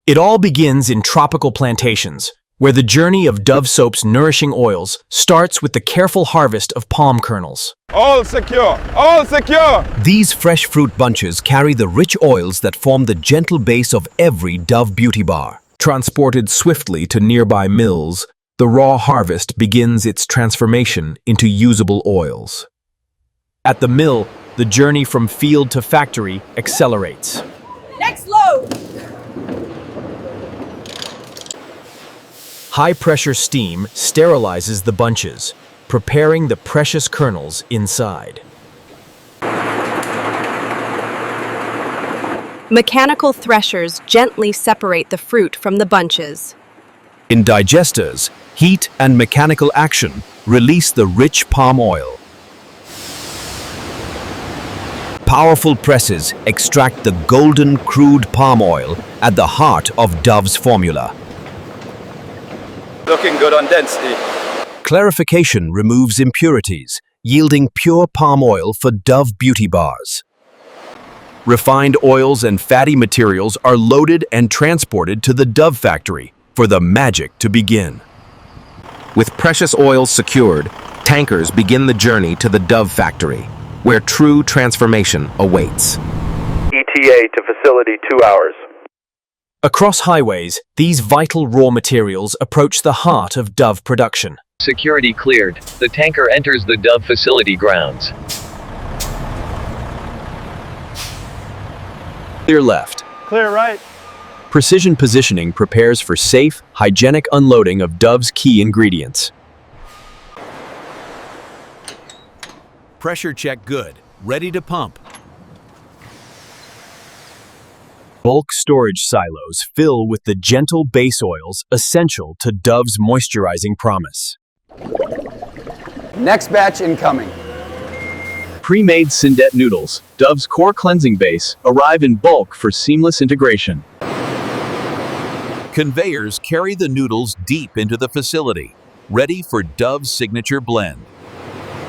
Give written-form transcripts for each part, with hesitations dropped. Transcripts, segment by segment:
It all begins in tropical plantations, where the journey of Dove soap's nourishing oils starts with the careful harvest of palm kernels. All secure! All secure! These fresh fruit bunches carry the rich oils that form the gentle base of every Dove beauty bar. Transported swiftly to nearby mills, the raw harvest begins its transformation into usable oils. At the mill, the journey from field to factory accelerates. Next load! High-pressure steam sterilizes the bunches, preparing the precious kernels inside. Mechanical threshers gently separate the fruit from the bunches. In digesters, heat and mechanical action release the rich palm oil. Powerful presses extract the golden crude palm oil at the heart of Dove's formula. Looking good on density. Clarification removes impurities, yielding pure palm oil for Dove beauty bars. Refined oils and fatty materials are loaded and transported to the Dove factory for the magic to begin. With precious oils secured, tankers begin the journey to the Dove factory, where true transformation awaits. ETA to facility 2 hours. Across highways, these vital raw materials approach the heart of Dove production. Security cleared. The tanker enters the Dove facility grounds. Clear left. Clear right. Precision positioning prepares for safe, hygienic unloading of Dove's key ingredients. Pressure check good. Ready to pump. Bulk storage silos fill with the gentle base oils essential to Dove's moisturizing promise. Next batch incoming. Pre-made Syndet noodles, Dove's core cleansing base, arrive in bulk for seamless integration. Conveyors carry the noodles deep into the facility, ready for Dove's signature blend.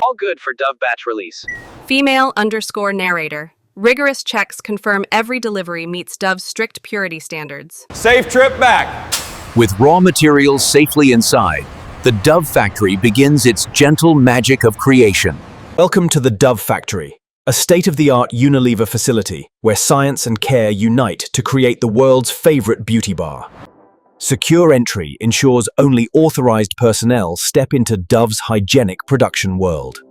All good for Dove batch release. Female_narrator. Rigorous checks confirm every delivery meets Dove's strict purity standards. Safe trip back. With raw materials safely inside, the Dove factory begins its gentle magic of creation. Welcome to the Dove Factory, a state-of-the-art Unilever facility where science and care unite to create the world's favorite beauty bar. Secure entry ensures only authorized personnel step into Dove's hygienic production world.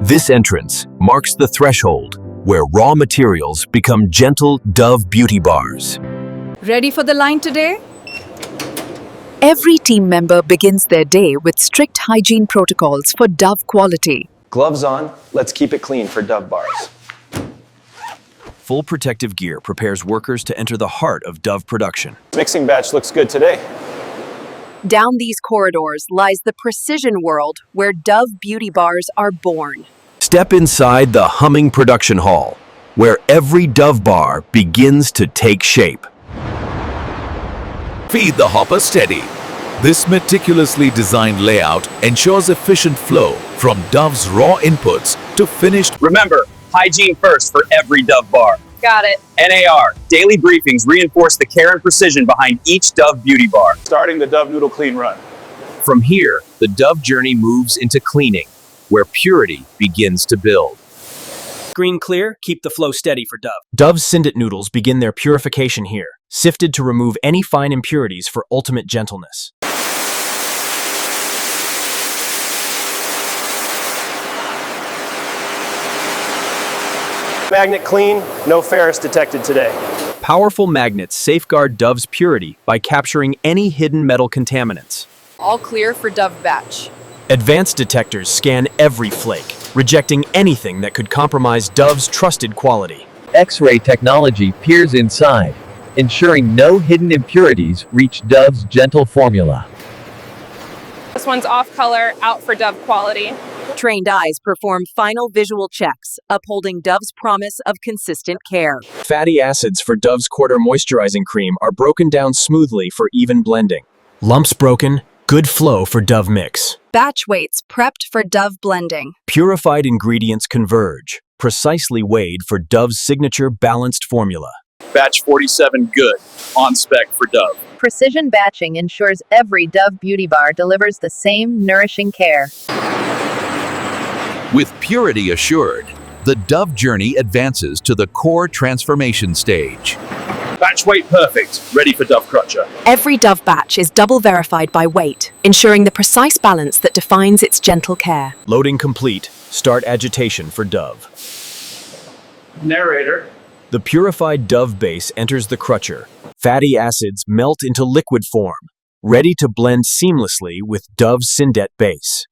This entrance marks the threshold where raw materials become gentle Dove beauty bars. Ready for the line today? Every team member begins their day with strict hygiene protocols for Dove quality. Gloves on, let's keep it clean for Dove bars. Full protective gear prepares workers to enter the heart of Dove production. Mixing batch looks good today. Down these corridors lies the precision world where Dove beauty bars are born. Step inside the humming production hall, where every Dove bar begins to take shape. Feed the hopper steady. This meticulously designed layout ensures efficient flow from Dove's raw inputs to finished. Remember, hygiene first for every Dove bar. Got it. NAR, daily briefings reinforce the care and precision behind each Dove beauty bar. Starting the Dove noodle clean run. From here, the Dove journey moves into cleaning, where purity begins to build. Screen clear, keep the flow steady for Dove. Dove's Syndet noodles begin their purification here, sifted to remove any fine impurities for ultimate gentleness. Magnet clean, no ferrous detected today. Powerful magnets safeguard Dove's purity by capturing any hidden metal contaminants. All clear for Dove batch. Advanced detectors scan every flake, rejecting anything that could compromise Dove's trusted quality. X-ray technology peers inside, ensuring no hidden impurities reach Dove's gentle formula. This one's off color, out for Dove quality. Trained eyes perform final visual checks, upholding Dove's promise of consistent care. Fatty acids for Dove's quarter moisturizing cream are broken down smoothly for even blending. Lumps broken, good flow for Dove mix. Batch weights prepped for Dove blending. Purified ingredients converge, precisely weighed for Dove's signature balanced formula. Batch 47 good. On spec for Dove. Precision batching ensures every Dove Beauty Bar delivers the same nourishing care. With purity assured, the Dove journey advances to the core transformation stage. Batch weight perfect. Ready for Dove Crutcher. Every Dove batch is double verified by weight, ensuring the precise balance that defines its gentle care. Loading complete. Start agitation for Dove. Narrator. The purified Dove base enters the crutcher. Fatty acids melt into liquid form, ready to blend seamlessly with Dove's Syndet base.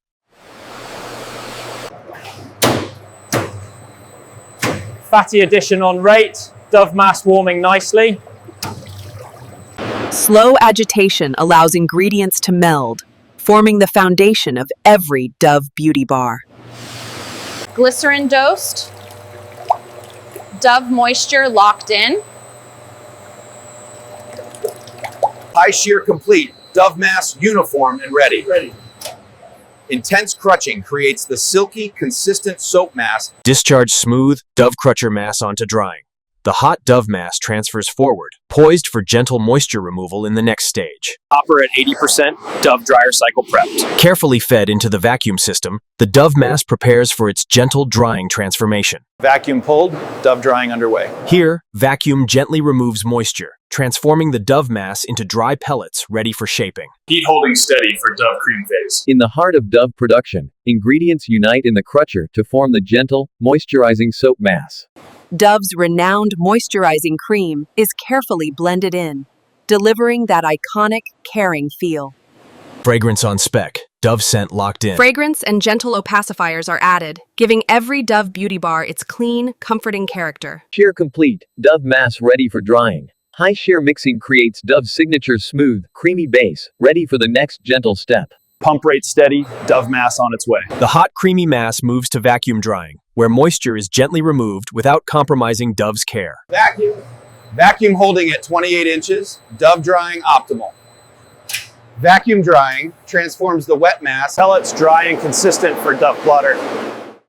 Fatty addition on rate. Dove mass warming nicely. Slow agitation allows ingredients to meld, forming the foundation of every Dove Beauty Bar. Glycerin dosed. Dove moisture locked in. High shear complete. Dove mass uniform and ready. Intense crutching creates the silky, consistent soap mass. Discharge smooth Dove crutcher mass onto drying. The hot Dove mass transfers forward, poised for gentle moisture removal in the next stage. Hopper at 80%. Dove dryer cycle prepped. Carefully fed into the vacuum system, the Dove mass prepares for its gentle drying transformation. Vacuum pulled. Dove drying underway. Here, vacuum gently removes moisture, transforming the Dove mass into dry pellets ready for shaping. Heat holding steady for Dove cream phase. In the heart of Dove production, ingredients unite in the crutcher to form the gentle, moisturizing soap mass. Dove's renowned moisturizing cream is carefully blended in, delivering that iconic, caring feel. Fragrance on spec. Dove scent locked in. Fragrance and gentle opacifiers are added, giving every Dove Beauty Bar its clean, comforting character. Shear complete. Dove mass ready for drying. High shear mixing creates Dove's signature smooth, creamy base, ready for the next gentle step. Pump rate steady. Dove mass on its way. The hot, creamy mass moves to vacuum drying, where moisture is gently removed without compromising Dove's care. Vacuum. Vacuum holding at 28 inches. Dove drying optimal. Vacuum drying transforms the wet mass. Pellets dry and consistent for Dove plotter.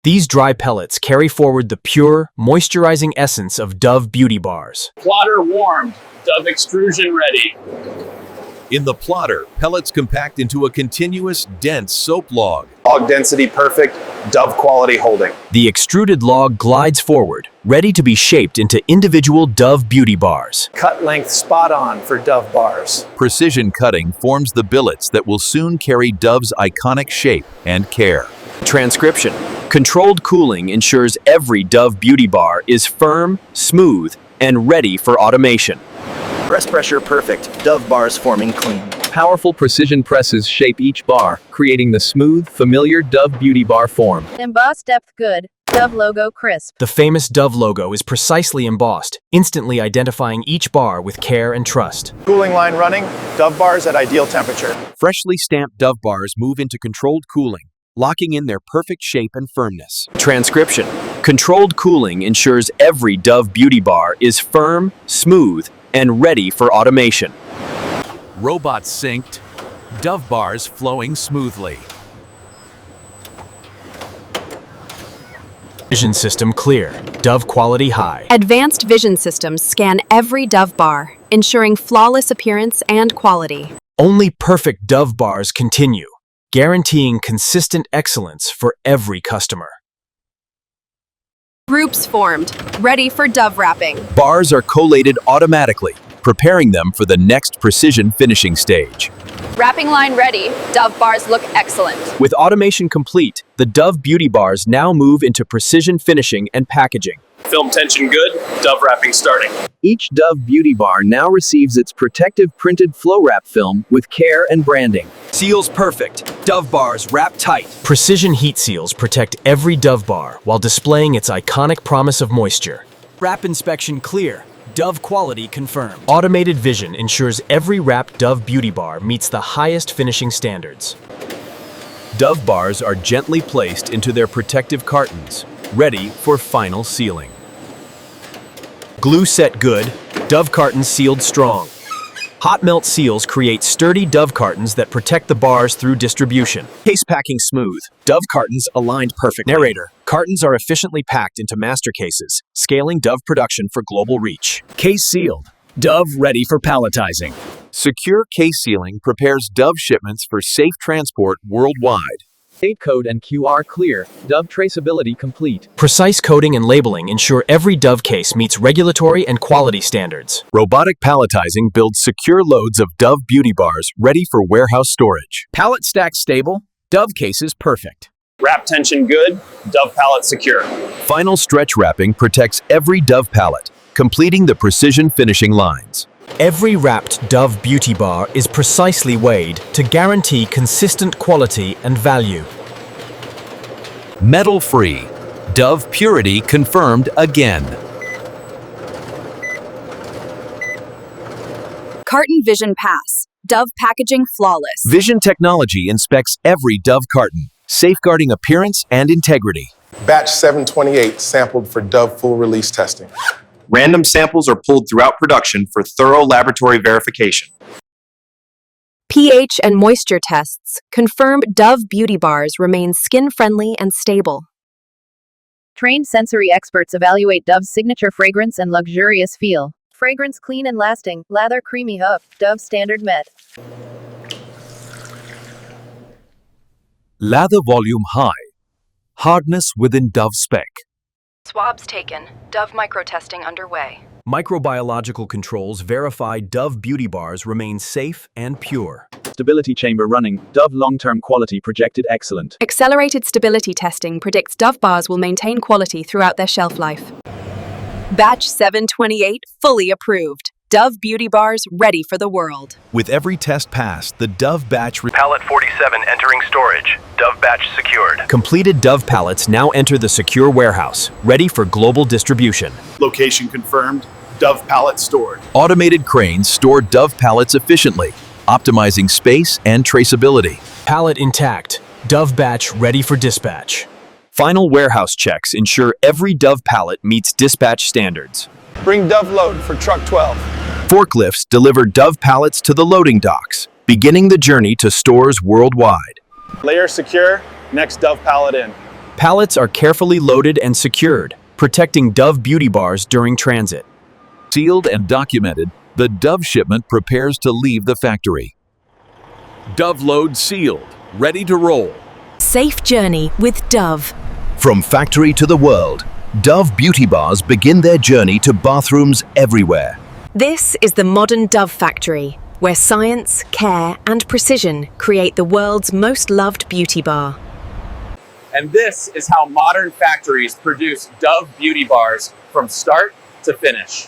These dry pellets carry forward the pure, moisturizing essence of Dove Beauty Bars. Plotter warmed. Dove extrusion ready. In the plotter, pellets compact into a continuous, dense soap log. Log density perfect. Dove quality holding. The extruded log glides forward, ready to be shaped into individual Dove Beauty Bars. Cut length spot on for Dove bars. Precision cutting forms the billets that will soon carry Dove's iconic shape and care. Transcription. Controlled cooling ensures every Dove Beauty Bar is firm, smooth, and ready for automation. Press pressure perfect. Dove bars forming clean. Powerful precision presses shape each bar, creating the smooth, familiar Dove Beauty Bar form. Emboss depth good. Dove logo crisp. The famous Dove logo is precisely embossed, instantly identifying each bar with care and trust. Cooling line running. Dove bars at ideal temperature. Freshly stamped Dove bars move into controlled cooling, locking in their perfect shape and firmness. Transcription. Controlled cooling ensures every Dove Beauty Bar is firm, smooth, and ready for automation. Robots synced, Dove bars flowing smoothly. Vision system clear. Dove quality high. Advanced vision systems scan every Dove bar, ensuring flawless appearance and quality. Only perfect Dove bars continue, guaranteeing consistent excellence for every customer. Groups formed, ready for Dove wrapping. Bars are collated automatically, preparing them for the next precision finishing stage. Wrapping line ready. Dove bars look excellent. With automation complete, the Dove Beauty Bars now move into precision finishing and packaging. Film tension good. Dove wrapping starting. Each Dove Beauty Bar now receives its protective printed flow wrap film with care and branding. Seals perfect. Dove bars wrap tight. Precision heat seals protect every Dove bar while displaying its iconic promise of moisture. Wrap inspection clear. Dove quality confirmed. Automated vision ensures every wrapped Dove Beauty Bar meets the highest finishing standards. Dove bars are gently placed into their protective cartons, ready for final sealing. Glue set good. Dove cartons sealed strong. Hot melt seals create sturdy Dove cartons that protect the bars through distribution. Case packing smooth. Dove cartons aligned perfectly. Narrator. Cartons are efficiently packed into master cases, scaling Dove production for global reach. Case sealed. Dove ready for palletizing. Secure case sealing prepares Dove shipments for safe transport worldwide. Date code and QR clear. Dove traceability complete. Precise coding and labeling ensure every Dove case meets regulatory and quality standards. Robotic palletizing builds secure loads of Dove beauty bars ready for warehouse storage. Pallet stack stable. Dove cases perfect. Wrap tension good, Dove pallet secure. Final stretch wrapping protects every Dove pallet, completing the precision finishing lines. Every wrapped Dove beauty bar is precisely weighed to guarantee consistent quality and value. Metal-free. Dove purity confirmed again. Carton Vision Pass. Dove packaging flawless. Vision technology inspects every Dove carton, safeguarding appearance and integrity. Batch 728 sampled for Dove full release testing. Random samples are pulled throughout production for thorough laboratory verification. pH and moisture tests confirm Dove beauty bars remain skin-friendly and stable. Trained sensory experts evaluate Dove's signature fragrance and luxurious feel. Fragrance clean and lasting, lather creamy hoof, Dove standard met. Lather volume high. Hardness within Dove spec. Swabs taken. Dove microtesting underway. Microbiological controls verify Dove beauty bars remain safe and pure. Stability chamber running. Dove long-term quality projected excellent. Accelerated stability testing predicts Dove bars will maintain quality throughout their shelf life. Batch 728 fully approved. Dove beauty bars ready for the world. With every test passed, the Dove batch... Pallet 47 entering storage. Dove batch secured. Completed Dove pallets now enter the secure warehouse, ready for global distribution. Location confirmed. Dove pallet stored. Automated cranes store Dove pallets efficiently, optimizing space and traceability. Pallet intact. Dove batch ready for dispatch. Final warehouse checks ensure every Dove pallet meets dispatch standards. Bring Dove load for truck 12. Forklifts deliver Dove pallets to the loading docks, beginning the journey to stores worldwide. Layer secure, next Dove pallet in. Pallets are carefully loaded and secured, protecting Dove beauty bars during transit. Sealed and documented, the Dove shipment prepares to leave the factory. Dove load sealed, ready to roll. Safe journey with Dove. From factory to the world, Dove beauty bars begin their journey to bathrooms everywhere. This is the modern Dove factory, where science, care, and precision create the world's most loved beauty bar. And this is how modern factories produce Dove beauty bars from start to finish.